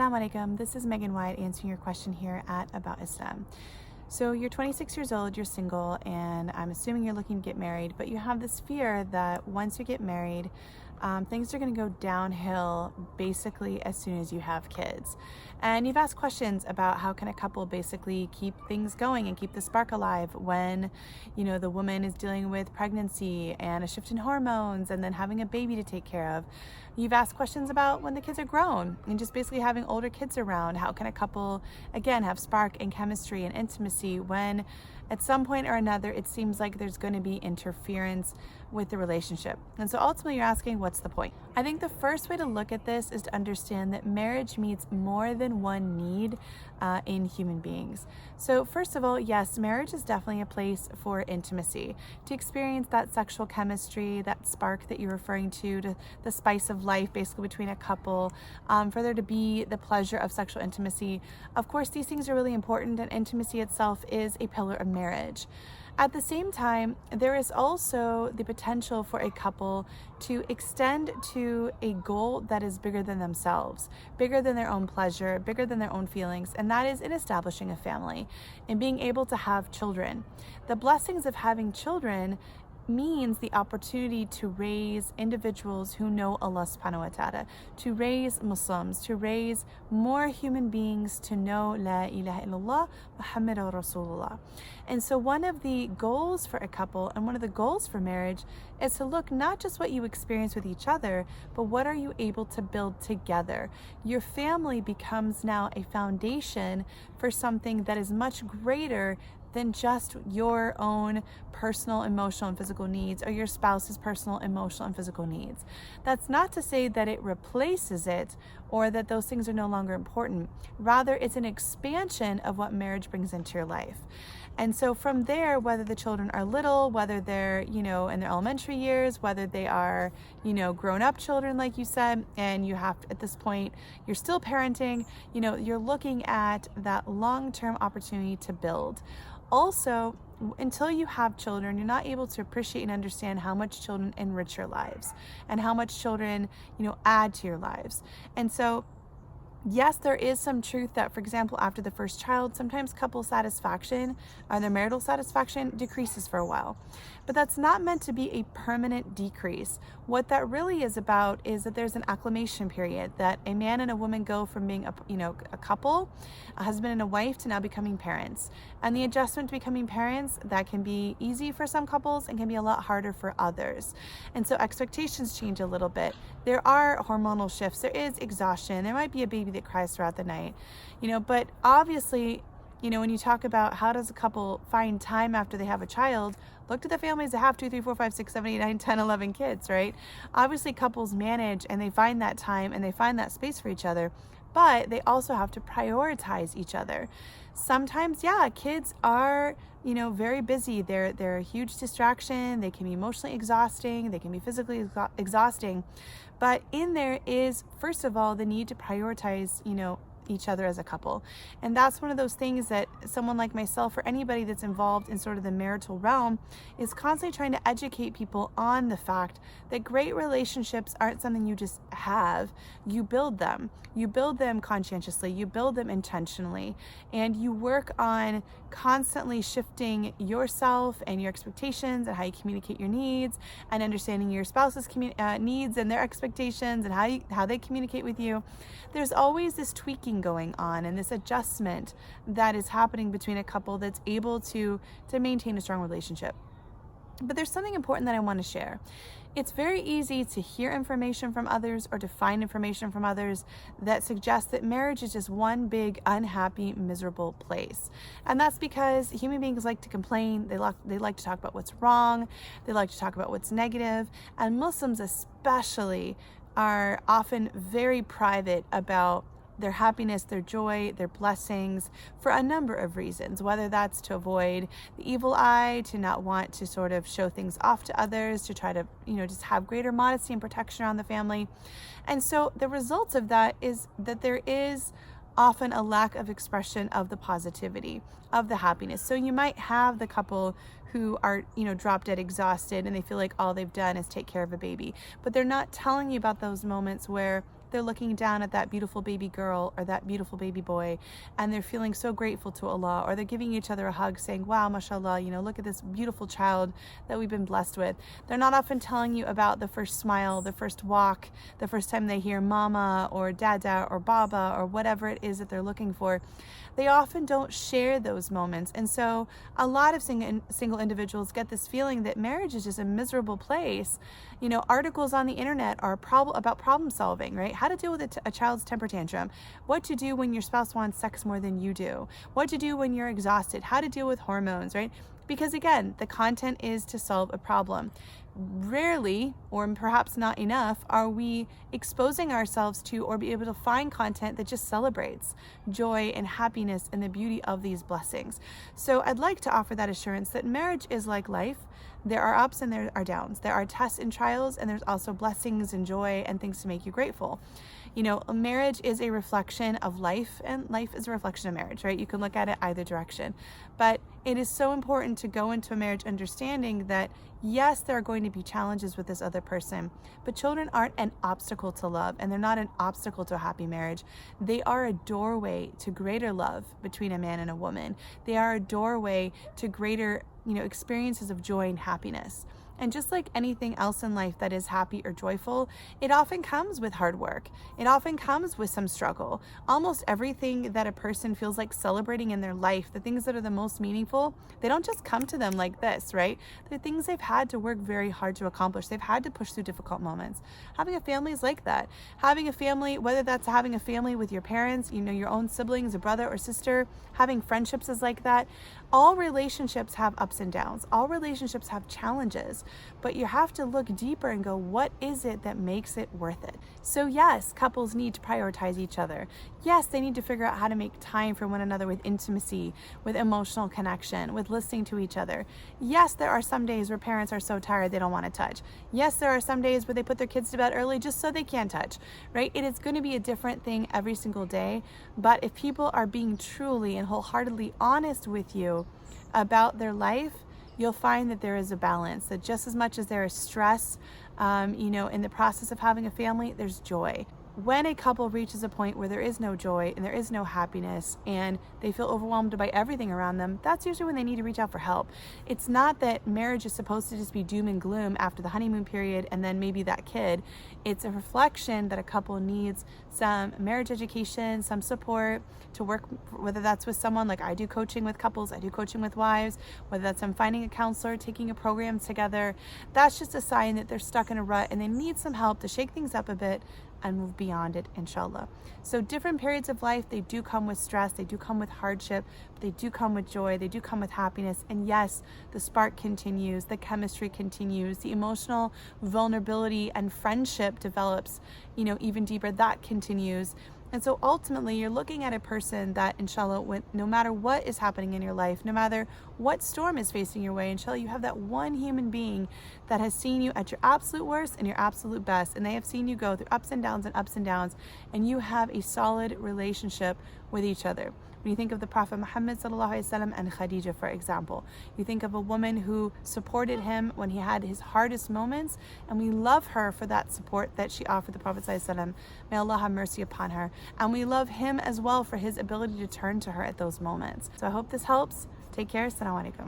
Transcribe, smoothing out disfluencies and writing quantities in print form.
Assalamu alaikum. This is Megan Wyatt answering your question here at About Islam. So you're 26 years old, you're single, and I'm assuming you're looking to get married, but you have this fear that once you get married, things are going to go downhill basically as soon as you have kids. And you've asked questions about how can a couple basically keep things going and keep the spark alive when, the woman is dealing with pregnancy and a shift in hormones and then having a baby to take care of. You've asked questions about when the kids are grown and just basically having older kids around. How can a couple, again, have spark and chemistry and intimacy when at some point or another it seems like there's going to be interference with the relationship? And so ultimately you're asking, what's the point? I think the first way to look at this is to understand that marriage meets more than one need in human beings. So first of all, yes, marriage is definitely a place for intimacy, to experience that sexual chemistry, that spark that you're referring to the spice of life basically between a couple, for there to be the pleasure of sexual intimacy. Of course, these things are really important, and intimacy itself is a pillar of marriage. At the same time, there is also the potential for a couple to extend to a goal that is bigger than themselves, bigger than their own pleasure, bigger than their own feelings, and that is in establishing a family and being able to have children. The blessings of having children means the opportunity to raise individuals who know Allah subhanahu wa ta'ala, to raise Muslims, to raise more human beings to know La ilaha illallah Muhammadur Rasulullah. And so one of the goals for a couple and one of the goals for marriage is to look not just what you experience with each other, but what are you able to build together. Your family becomes now a foundation for something that is much greater than just your own personal, emotional, and physical needs, or your spouse's personal, emotional, and physical needs. That's not to say that it replaces it or that those things are no longer important. Rather, it's an expansion of what marriage brings into your life. And so from there, whether the children are little, whether they're, in their elementary years, whether they are, grown-up children, like you said, and you have, at this point, you're still parenting, you're looking at that long-term opportunity to build. Also, until you have children, you're not able to appreciate and understand how much children enrich your lives and how much children, add to your lives. And so, yes, there is some truth that, for example, after the first child, sometimes couple satisfaction or their marital satisfaction decreases for a while. But that's not meant to be a permanent decrease. What that really is about is that there's an acclimation period, that a man and a woman go from being a couple, a husband and a wife, to now becoming parents. And the adjustment to becoming parents, that can be easy for some couples and can be a lot harder for others. And so expectations change a little bit. There are hormonal shifts, there is exhaustion, there might be a baby that cries throughout the night, but obviously, when you talk about how does a couple find time after they have a child, look to the families that have 2, 3, 4, 5, 6, 7, 8, 9, 10, 11 kids, right? Obviously, couples manage and they find that time and they find that space for each other, but they also have to prioritize each other. Sometimes, kids are, very busy. They're a huge distraction. They can be emotionally exhausting. They can be physically exhausting. But in there is, first of all, the need to prioritize, each other as a couple. And that's one of those things that someone like myself or anybody that's involved in sort of the marital realm is constantly trying to educate people on the fact that great relationships aren't something you just have. You build them. You build them conscientiously. You build them intentionally. And you work on constantly shifting yourself and your expectations and how you communicate your needs, and understanding your spouse's needs and their expectations and how they communicate with you. There's always this tweaking going on and this adjustment that is happening between a couple that's able to maintain a strong relationship. But there's something important that I want to share. It's very easy to hear information from others or to find information from others that suggests that marriage is just one big unhappy, miserable place. And that's because human beings like to complain. They like to talk about what's wrong. They like to talk about what's negative. And Muslims especially are often very private about their happiness, their joy, their blessings, for a number of reasons, whether that's to avoid the evil eye, to not want to sort of show things off to others, to try to, just have greater modesty and protection around the family. And so the results of that is that there is often a lack of expression of the positivity, of the happiness. So you might have the couple who are, drop dead exhausted and they feel like all they've done is take care of a baby, but they're not telling you about those moments where they're looking down at that beautiful baby girl or that beautiful baby boy, and they're feeling so grateful to Allah, or they're giving each other a hug saying, wow, mashallah, look at this beautiful child that we've been blessed with. They're not often telling you about the first smile, the first walk, the first time they hear mama or dada or baba or whatever it is that they're looking for. They often don't share those moments. And so a lot of single individuals get this feeling that marriage is just a miserable place. Articles on the internet are about problem solving, right? How to deal with a child's temper tantrum, what to do when your spouse wants sex more than you do, what to do when you're exhausted, how to deal with hormones, right? Because again, the content is to solve a problem. Rarely, or perhaps not enough, are we exposing ourselves to or be able to find content that just celebrates joy and happiness and the beauty of these blessings. So I'd like to offer that assurance that marriage is like life. There are ups and there are downs. There are tests and trials, and there's also blessings and joy and things to make you grateful. Marriage is a reflection of life, and life is a reflection of marriage, right? You can look at it either direction. But it is so important to go into a marriage understanding that, yes, there are going to be challenges with this other person, but children aren't an obstacle to love, and they're not an obstacle to a happy marriage. They are a doorway to greater love between a man and a woman. They are a doorway to greater, experiences of joy and happiness. And just like anything else in life that is happy or joyful, it often comes with hard work. It often comes with some struggle. Almost everything that a person feels like celebrating in their life, the things that are the most meaningful, they don't just come to them like this, right? They're things they've had to work very hard to accomplish. They've had to push through difficult moments. Having a family is like that. Having a family, whether that's having a family with your parents, your own siblings, a brother or sister, having friendships is like that. All relationships have ups and downs. All relationships have challenges. But you have to look deeper and go, what is it that makes it worth it? So yes, couples need to prioritize each other. Yes, they need to figure out how to make time for one another with intimacy, with emotional connection, with listening to each other. Yes, there are some days where parents are so tired they don't want to touch. Yes, there are some days where they put their kids to bed early just so they can touch, right? It is going to be a different thing every single day. But if people are being truly and wholeheartedly honest with you about their life, you'll find that there is a balance, that just as much as there is stress, in the process of having a family, there's joy. When a couple reaches a point where there is no joy and there is no happiness and they feel overwhelmed by everything around them, that's usually when they need to reach out for help. It's not that marriage is supposed to just be doom and gloom after the honeymoon period and then maybe that kid. It's a reflection that a couple needs some marriage education, some support to work, whether that's with someone like I do coaching with couples, I do coaching with wives, whether that's I'm finding a counselor, taking a program together. That's just a sign that they're stuck in a rut and they need some help to shake things up a bit and move beyond it, inshallah. So different periods of life, they do come with stress, they do come with hardship, but they do come with joy, they do come with happiness. And yes, the spark continues, the chemistry continues, the emotional vulnerability and friendship develops, even deeper, that continues. And so ultimately, you're looking at a person that, inshallah, no matter what is happening in your life, no matter what storm is facing your way, inshallah, you have that one human being that has seen you at your absolute worst and your absolute best. And they have seen you go through ups and downs, and you have a solid relationship with each other. When you think of the Prophet Muhammad ﷺ and Khadija, for example, you think of a woman who supported him when he had his hardest moments, and we love her for that support that she offered the Prophet ﷺ. May Allah have mercy upon her. And we love him as well for his ability to turn to her at those moments. So I hope this helps. Take care. Assalamu alaikum.